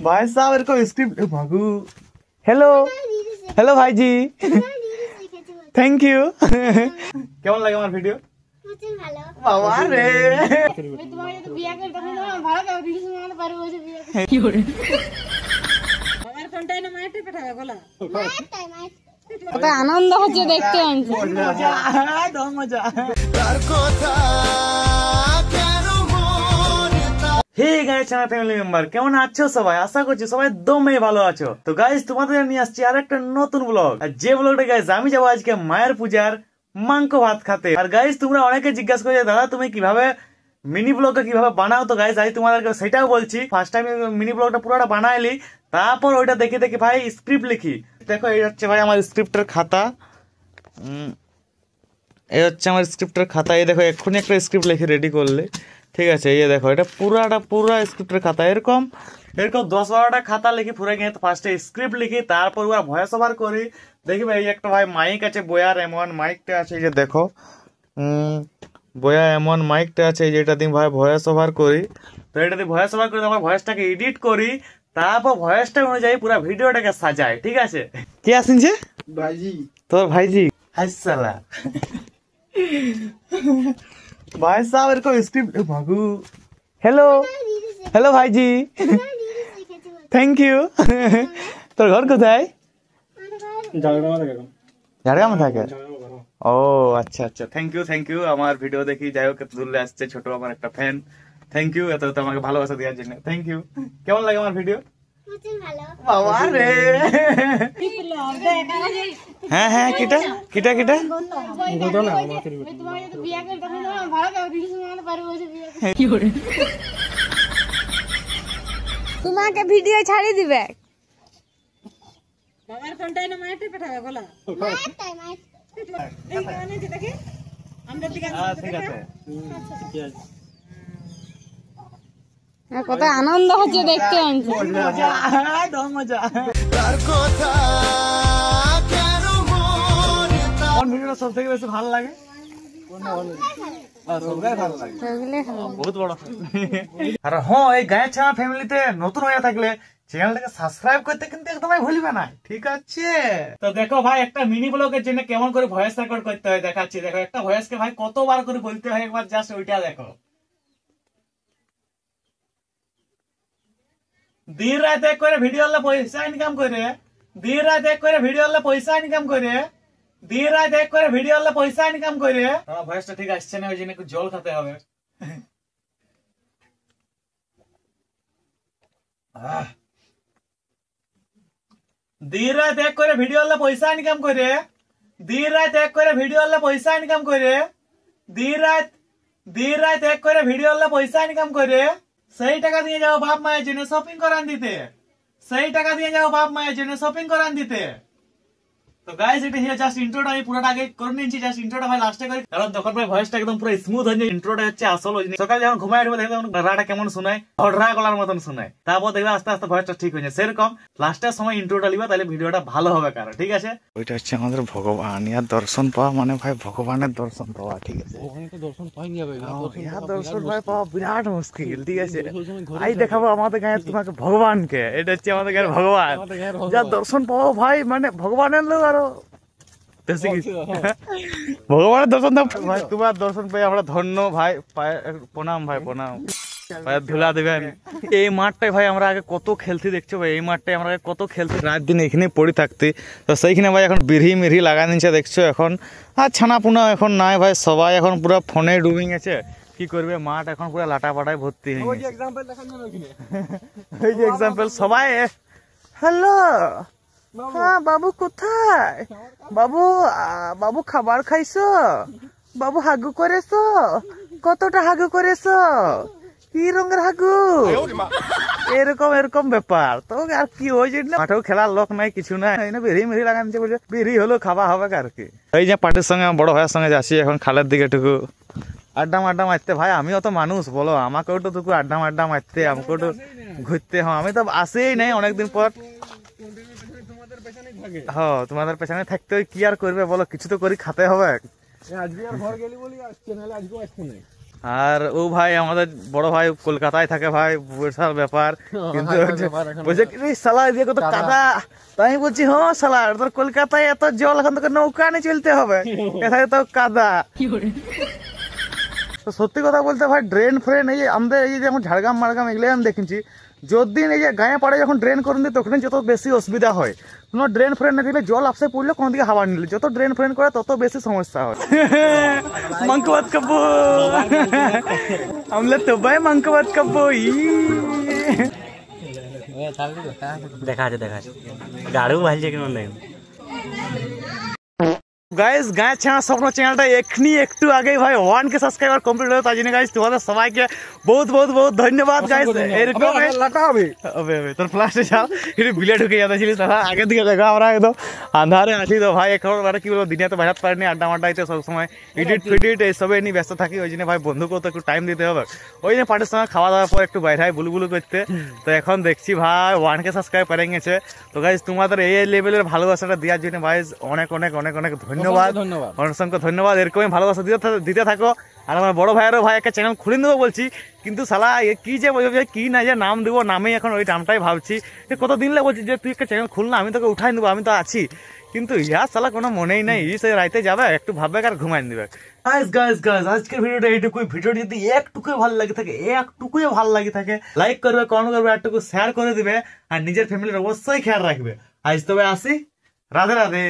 भाई साहब इनको स्क्रिप्ट भागू। हेलो हेलो भाई जी, थैंक यू। কেমন লাগে আমার ভিডিও? ভালো বাবা রে, তোমাকে তো বিয়া করে তখন ভালো দাও রিলস বানাতে পারবো ওই বিয়া কি করে আমার কোনটাই না মাইতে পাঠাবে বলা কত আনন্দ হচ্ছে দেখতে আনছে মজা দাও মজা তার কথা কেন মনটা। Hey guys channel family member, কেমন আছো সবাই? আশা করছি সবাই দমে ভালো আছো। তো গাইস তোমাদের নিয়ে আসছি আরেকটা নতুন ব্লগ। আর যে ব্লগটা গাইস আমি যাবো আজকে মায়ের পূজার মাংস ভাত খাতে। আর গাইস তোমরা অনেকে জিজ্ঞাসা করছো দাদা তুমি কিভাবে মিনি ব্লগটা কিভাবে বানাও? তো গাইস আজ তোমাদেরকে সেটাও বলছি। ফার্স্ট টাইম মিনি ব্লগটা পুরোটা বানাইলি, তারপর ওইটা দেখে দেখে ভাই স্ক্রিপ্ট লিখি। দেখো এই হচ্ছে ভাই আমার স্ক্রিপ্টের খাতা, এই হচ্ছে আমার স্ক্রিপ্টের খাতা। এই দেখো এক্ষুনি একটা স্ক্রিপ্ট লিখে রেডি করলে, ঠিক আছে? এই দেখো এটা পুরা স্ক্রিপ্টের খাতা। এরকম 10-12টা খাতা লিখি পুরো গিয়ে ফার্স্টে স্ক্রিপ্ট লিখি, তারপর ওরা ভয়েস ওভার করি। দেখি ভাই একটা ভাই মাইক আছে, বয়ার এমন মাইকটা আছে, এই যে দেখো বয়া এমন মাইকটা আছে, যেটা দিয়ে ভাই ভয়েস ওভার করি। তো এটা দিয়ে ভয়েস ওভার করে তারপর ভয়েসটাকে এডিট করি, তারপর ভয়েসটা অনুযায়ী পুরো ভিডিওটাকে সাজাই, ঠিক আছে? কে আসিনছে? ভাইজি। তোর ভাইজি? হাসসালা भाई साहब इनको स्क्रिप्ट भागू। हेलो हेलो भाई जी, थैंक यू। তোর ঘর কোথায়? ঝাড়গ্রামে থাকে। ও আচ্ছা আচ্ছা, থ্যাংক ইউ আমার ভিডিও দেখি যাই হোক এত দূরে আসছে, ছোট আমার একটা ফ্যান। থ্যাংক ইউ এত আমাকে ভালোবাসা দেওয়ার জন্য, থ্যাংক ইউ। কেমন লাগে আমার ভিডিও? বাবা রে, হ্যাঁ হ্যাঁ কিটা কিটা কিটা তোমাকে ভিডিও ছাড়ি দিবে। আমার কোনটাই না মাইতে পাঠাবে বলা আমরা ঠিক আছে কত আনন্দ হচ্ছে দেখতে আনছে মজা দাও মজা তার কথা কেন মনটা। কোন ভিডিওটা সবথেকে বেশি ভালো লাগে? কোনটা ভালো লাগে? সবটাই ভালো লাগে, বহুত বড়। আর হ্যাঁ, এই গায়ে ছাড়া ফ্যামিলিতে নতুন হয়ে থাকলে চ্যানেলটাকে সাবস্ক্রাইব করতে কিন্তু একদমই ভুলবে না, ঠিক আছে? তো দেখো ভাই একটা মিনি ব্লগের জন্য কেমন করে ভয়েস রেকর্ড করতে হয় দেখাচ্ছি। দেখো একটা ভয়েসকে ভাই কতবার করে বলতে হয় একবার জাস্ট ওইটা দেখো। দিন রাত এক করে ভিডিও হলে পয়সা ইনকাম করে, দিন রাত এক করে ভিডিও হলে পয়সা ইনকাম করে, দিন রাত এক করে ভিডিও হলে পয়সা ইনকাম করে। আমার ভয়েসটা ঠিক আসছে না, ওই জন্য একটু জল খেতে হবে। দিন রাত এক করে ভিডিও হলে পয়সা ইনকাম করে, দিন রাত এক করে ভিডিও হলে পয়সা ইনকাম করে, দিন রাত এক করে ভিডিও হলে পয়সা ইনকাম করে। সেই টাকা দিয়ে যাও বাপ মায়ের জন্য শপিং করান দিতে, সেই টাকা দিয়ে যাও বাপ মায়ের জন্য শপিং করান দিতে। তো গাইস এটা হিয়া জাস্ট ইন্ট্রোটা আমি পুরোটা আগে করে নিয়েছি, জাস্ট ইন্ট্রোটা ভাই লাস্টে করি, কারণ তখন ভাই ভয়েসটা একদম পুরো স্মুথ হয়ে যায়। ইন্ট্রোটা হচ্ছে আসল। সকালে যখন ঘুমায় উঠবে দেখবে রাটা কেমন শোনায়, হড়রা গলার মতন শোনায়, তারপর দেখবে আস্তে আস্তে ভয়েসটা ঠিক হয়ে যায়। সেরকম লাস্টের সময় ইন্ট্রোটা লিবা, তাহলে ভিডিওটা ভালো হবে কারণ, ঠিক আছে? ওইটা হচ্ছে আমাদের ভগবান, ইয়ার দর্শন পাওয়া মানে ভাই ভগবানের দর্শন পাওয়া, ঠিক আছে? দর্শন ভাই পাওয়া বিরাট মুশকিল, ঠিক আছে? আই দেখাবো আমাদের গায়ে তোমাকে ভগবানকে, এটা হচ্ছে আমাদের গায়ের ভগবান, যার দর্শন পাওয়া ভাই মানে ভগবানের লোক আরো ভগবানের দর্শন ভাই। তোমার দর্শন পেয়ে আমরা ধন্য ভাই, প্রণাম ভাই, প্রণাম। ধুলা দেবেন। এই মাঠটায় ভাই আমরা আগে কত খেলতে, দেখছো ভাই? এই মাঠটায় আমরা কত খেলতে, রাত দিন এখানে পড়ে থাকতে। তো সেইখানে ভাই এখন বিড়ি মিড়ি লাগা নিচ্ছে, দেখছো? এখন আর ছানা পুনা এখন নাই ভাই, সবাই এখন পুরো ফোনে ডুবিং আছে। কি করবে, মাঠ এখন পুরো লাটা পাটায় ভর্তি হয়ে গেছে। এই যে এক্সাম্পল সবাই। হ্যালো হ্যাঁ বাবু কোথায়? বাবু বাবু খাবার খাইছো? বাবু হাগু করেছো? কতটা হাগু করেছো? কি রঙের হাগু? এরকম এরকম ব্যাপার। তো আর কি ওই যে মাঠেও খেলার লোক নাই, কিছু নাই, বেরি মেরি লাগাচ্ছে, বলছে বেরি হলো খাওয়া হবে আর কি। এই যে পার্টির সঙ্গে বড় ভাইয়ের সঙ্গে যাচ্ছি এখন খালের দিকে টুকু আড্ডা মাড্ডা মারতে। ভাই আমিও তো মানুষ, বলো আমাকেও তো টুকু আড্ডা মাড্ডা মারতে, আমাকেও তো ঘুরতে। হ্যাঁ আমি তো আসেই নাই অনেকদিন পর। হ্যাঁ তোমাদের পেছনে থাকতে কি আর করবে বলো, কিছু তো করি খাতে হবে। আর ও ভাই আমাদের বড় ভাই কলকাতায় থাকে ভাই, বিশাল ব্যাপার। কিন্তু বলছে কি শালা এদিকে কত কাদা, তাই আমি বলছি হ্যাঁ শালা তোর কলকাতায় এত জল, এখন তোকে নৌকা নিয়ে চলতে হবে, এখানে তো কাদা। সত্যি কথা বলতে ভাই ড্রেন ফ্রেন এই যে আমাদের এই যে যেমন ঝাড়গ্রাম মাড়গ্রাম এগুলো আমি দেখেছি, যতদিন এই যে গায়ে পাড়ে যখন ড্রেন করে দিই তখন যত বেশি অসুবিধা হয়। কোনো ড্রেন ফ্রেন না দিলে জল আপসে পড়লে কোনো দিকে হাওয়া নিলে যত ড্রেন ফ্রেন করে তত বেশি সমস্যা হয়। मंकवत कब्बो हम लोग तो भाई मंकवत कब्बो দেখা আছে গাড়ু ভালছে কেমন দেখুন গাইস গায়ে ছাড়া স্বপ্ন চ্যানেলটা এখনি একটু আগে ভাই 1K সাবস্ক্রাইবার কমপ্লিট হলো, তাই জন্য গাইস তোমাদের সবাইকে বহুত বহুত বহুত ধন্যবাদ গাইস। এরকম তোর ফ্লাশে যাও একটু বিলে ঢুকে যাচ্ছিলিস দাদা, আগের দিকে দেখা আমরা একদম আন্ধারে আছি তো ভাই। এখন মানে কি বলবো দিনে তো বাজাতে পারিনি, আড্ডা মাড্ডাইতে সবসময় এডিট ফিডিট এইসবে নিয়ে ব্যস্ত থাকি, ওই জন্য ভাই বন্ধুকেও তো একটু টাইম দিতে হবে। ওই জন্য পার্টির সঙ্গে খাওয়া দাওয়ার পর একটু বাইরে বুলু বুলু করতে, তো এখন দেখছি ভাই 1K সাবস্ক্রাইব পেরে গেছে। তো গাইস তোমাদের এই লেভেলের ভালোবাসাটা দেওয়ার জন্য ভাই অনেক অনেক অনেক অনেক ধন্যবাদ, অসংখ্য ধন্যবাদ। এরকমই ভালোবাসা দিতে থাকো। আর আমার বড় ভাইয়েরও ভাই একটা চ্যানেল খুলে দেবো বলছি, কিন্তু শালা কি যে বলবে কি না যে নাম দেবো, নামেই এখন ওই নামটাই ভাবছি। কতদিন লাগে বলছি যে তুই একটা চ্যানেল খুলনা, আমি তোকে উঠাই দেবো, আমি তো আছি, কিন্তু ইয়া শালা কোনো মনেই নাই। সে রাইতে যাবে একটু ভাববে আর ঘুমাই দিবে। আজকের ভিডিওটা এইটুকুই। ভিডিও যদি একটুকুই ভালো লাগে থাকে, একটুকুই ভালো লাগে থাকে, লাইক করবে, কমেন্ট করবে, একটুকু শেয়ার করে দিবে, আর নিজের ফ্যামিলির অবশ্যই খেয়াল রাখবে। আজ তবে আসি, রাধে রাধে।